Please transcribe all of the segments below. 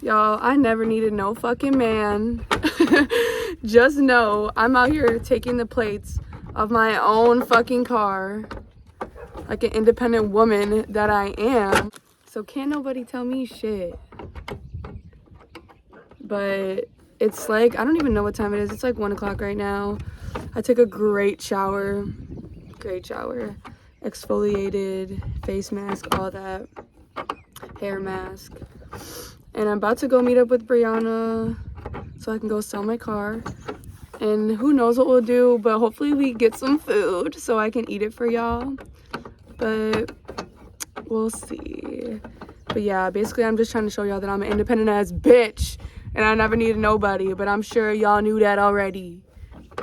Y'all, I never needed no fucking man. Just know I'm out here taking the plates of my own fucking car like an independent woman that I am. So can't nobody tell me shit. But it's like, I don't even know what time it is. It's like 1 o'clock right now. I took a great shower. Exfoliated, face mask, all that. Hair mask. And I'm about to go meet up with Brianna so I can go sell my car. And who knows what we'll do, but hopefully we get some food so I can eat it for y'all. But we'll see. But yeah, basically I'm just trying to show y'all that I'm an independent ass bitch and I never needed nobody, but I'm sure y'all knew that already.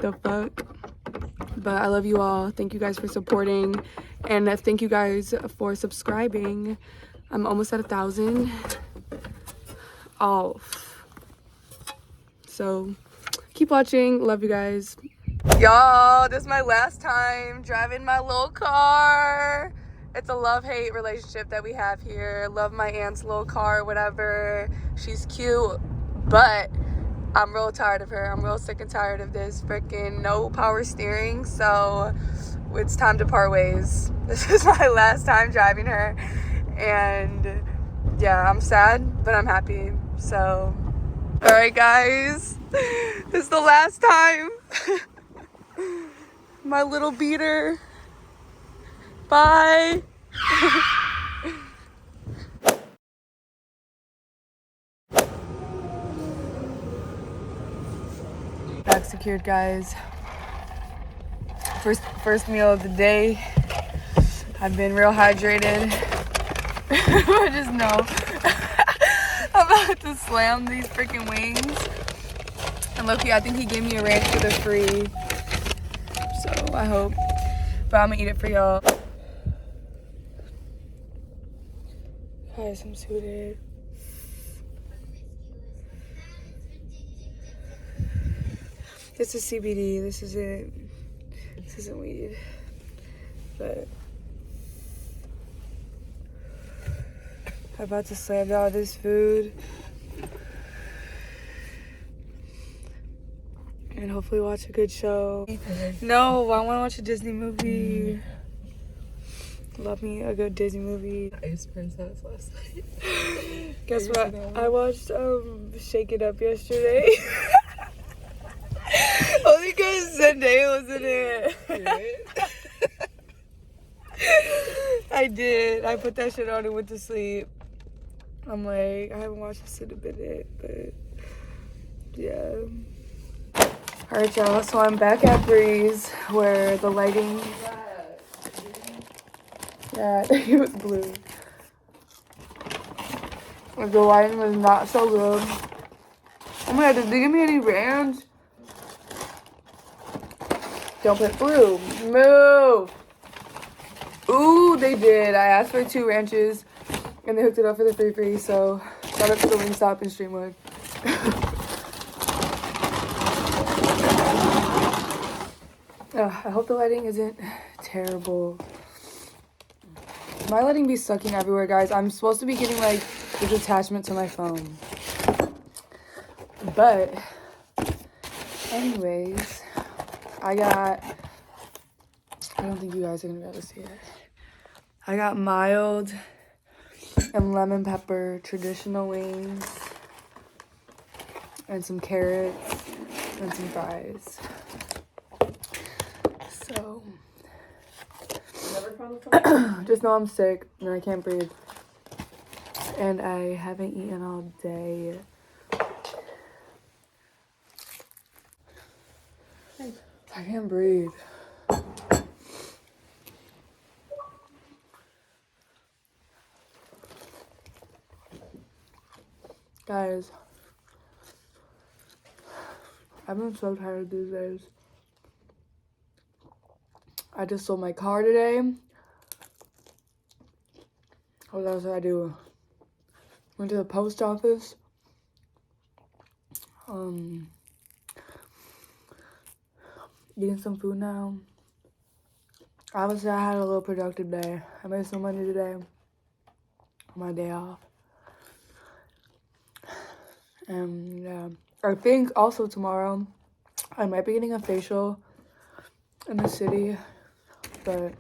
The fuck? But I love you all. Thank you guys for supporting, and thank you guys for subscribing. I'm almost at 1,000 off. So keep watching. Love you guys. Y'all, this is my last time driving my little car. It's a love-hate relationship that we have here. Love my aunt's little car, whatever. She's cute, but I'm real tired of her. I'm real sick and tired of this freaking no power steering. So it's time to part ways. This is my last time driving her. And yeah, I'm sad, but I'm happy. So, all right, guys. This is the last time. My little beater. Bye. Bag secured, guys. First meal of the day. I've been real hydrated. I just know I'm about to slam these freaking wings. And look-y, I think he gave me a ranch for the free. So I hope. But I'm gonna eat it for y'all. Guys, I'm suited. This is CBD. This isn't weed. But I'm about to slam all this food. And hopefully watch a good show. No, I want to watch a Disney movie. Love me a good Disney movie. Ice Princess last night. Guess what? I watched Shake It Up yesterday. Only because Zendaya was in it. I did. I put that shit on and went to sleep. I'm like, I haven't watched this in a minute, but yeah. Alright, y'all, so I'm back at Breeze where the lighting, yeah, it was blue. The lighting was not so good. Oh my god, did they give me any ranch? Don't put blue. Move! Ooh, they did. I asked for 2 ranches and they hooked it up for the free, so shout out to the Wingstop in Streamwood. I hope the lighting isn't terrible. My lighting be sucking everywhere, guys. I'm supposed to be getting like this attachment to my phone. But anyways, I don't think you guys are gonna be able to see it. I got mild and lemon pepper traditional wings and some carrots and some fries. So just know I'm sick and I can't breathe. And I haven't eaten all day. I can't breathe. Guys, I've been so tired these days. I just sold my car today. What else did I do? Went to the post office. Eating some food now. Obviously, I had a little productive day. I made some money today on my day off. And yeah, I think also tomorrow I might be getting a facial in the city, but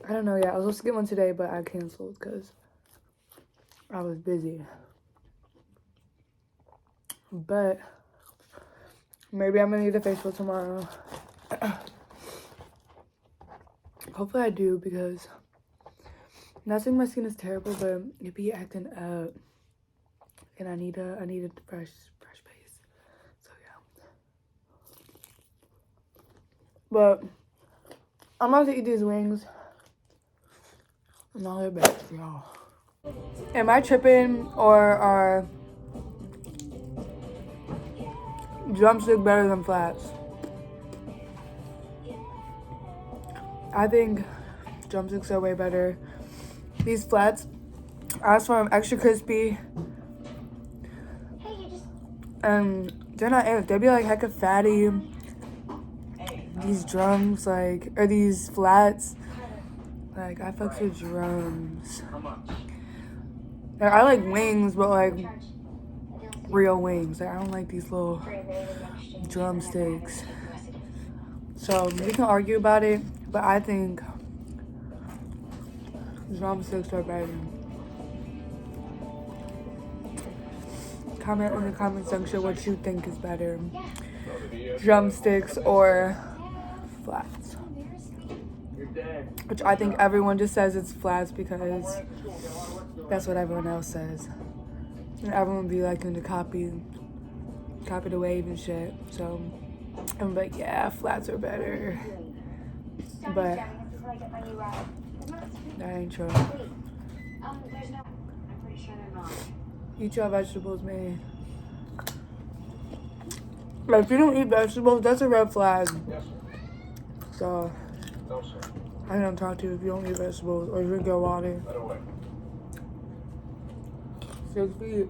I don't know yet. I was supposed to get one today, but I canceled because I was busy. But maybe I'm gonna need a facial tomorrow. Hopefully I do, because not saying my skin is terrible, but it be acting up, and I need a fresh base. So yeah. But I'm about to eat these wings, and I'll get back to y'all. Am I tripping, or are drumstick better than flats? I think drumsticks are way better. These flats, I asked for them extra crispy, and they're not it. They be like hecka fatty. These drums, like, or these flats, like, I fucks with drums. Like, I like wings, but like real wings. Like, I don't like these little drumsticks. So we can argue about it, but I think drumsticks are better. Comment in the comment section what you think is better, drumsticks or flats. Which I think everyone just says it's flats because that's what everyone else says. And everyone be liking to copy the wave and shit. So I'm like, yeah, flats are better. But that ain't true. Eat your vegetables, man. Like, if you don't eat vegetables, that's a red flag. So I don't talk to you if you don't eat vegetables or drink your water. 6 feet.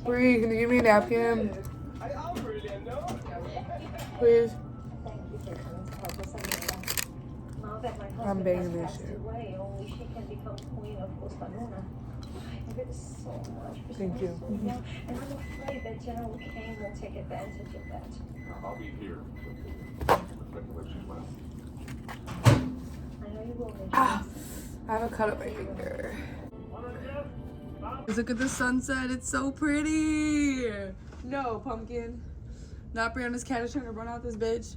Bree, can you give me a napkin? Please. I'm banging this shit. Thank you. And I'm afraid that General Kane will take advantage of that. I'll be here. I know you will. I have a cut up my finger. Look at the sunset. It's so pretty. No, pumpkin. Not Brianna's cat is trying to run out this bitch.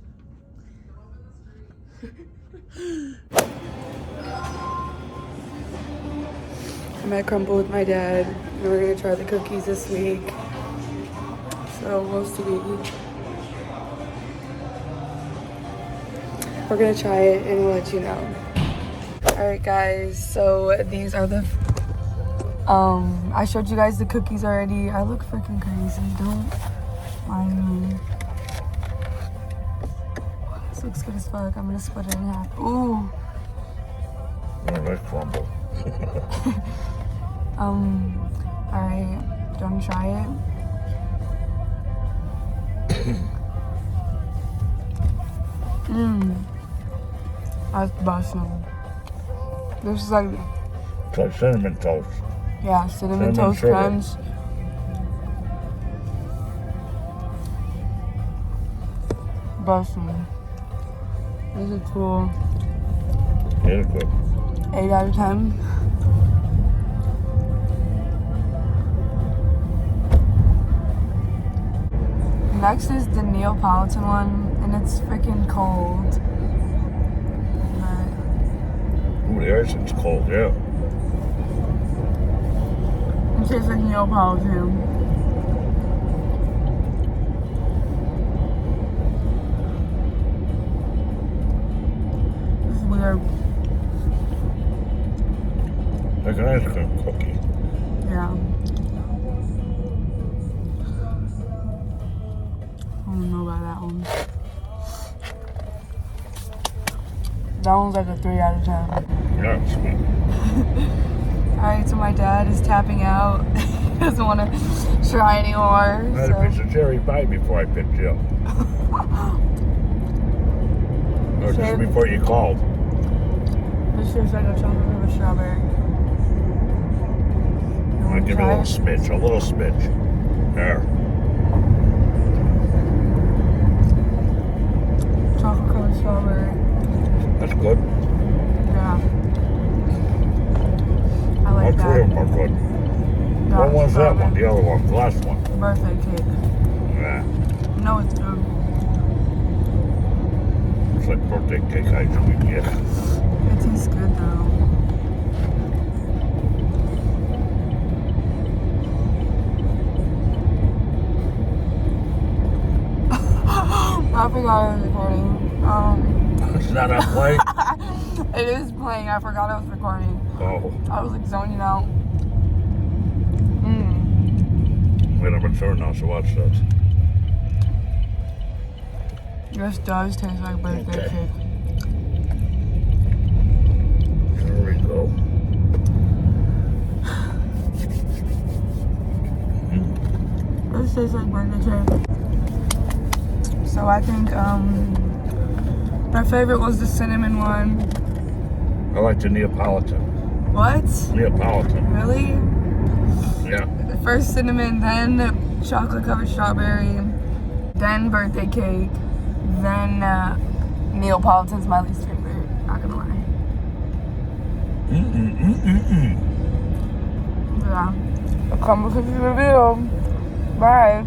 I'm at Crumbl with my dad, and we're gonna try the cookies this week. So we'll see. We're gonna try it and we'll let you know. Alright guys, so these are the I showed you guys the cookies already. I look freaking crazy, don't mind me. This looks good as fuck. I'm gonna split it in half. Ooh. I like Crumbl. Alright, do you want to try it? That's bussin'. This is like, It's like cinnamon toast. yeah, cinnamon toast sugar. crunch. Bussin'. This is cool. It is good. 8 out of 10. Next is the Neapolitan one, and it's freaking cold. Ooh, the ice is cold, yeah. It tastes like Neapolitan. This is weird. Like an ice cream cookie. Yeah. I don't know about that one. That one's like a 3 out of 10. Yeah, it's sweet. Alright, so my dad is tapping out. He doesn't want to try anymore. I had a piece of cherry pie before I picked you up. Or just before you called. This tastes like a chocolate with a strawberry. Give me a little smidge, a little smidge. There. Chocolate covered strawberry. That's good. Yeah. I All like three that. of them are good. Yeah, What one's that one? strawberry. The other one, the last one. Birthday cake. Yeah. No, it's good. It's like birthday cake I usually get. It tastes good though. I forgot I was recording. It's not on play? It is playing. I forgot I was recording. Oh. I was like zoning out. Wait, I'm in turn now, so watch this. This does taste like birthday Okay. cake. There we go. This tastes like birthday cake. So I think my favorite was the cinnamon one. I like the Neapolitan. What? Neapolitan. Really? Yeah. First cinnamon, then chocolate covered strawberry, then birthday cake, then Neapolitan's my least favorite. Not gonna lie. Yeah. A Crumbl cookie review. Bye.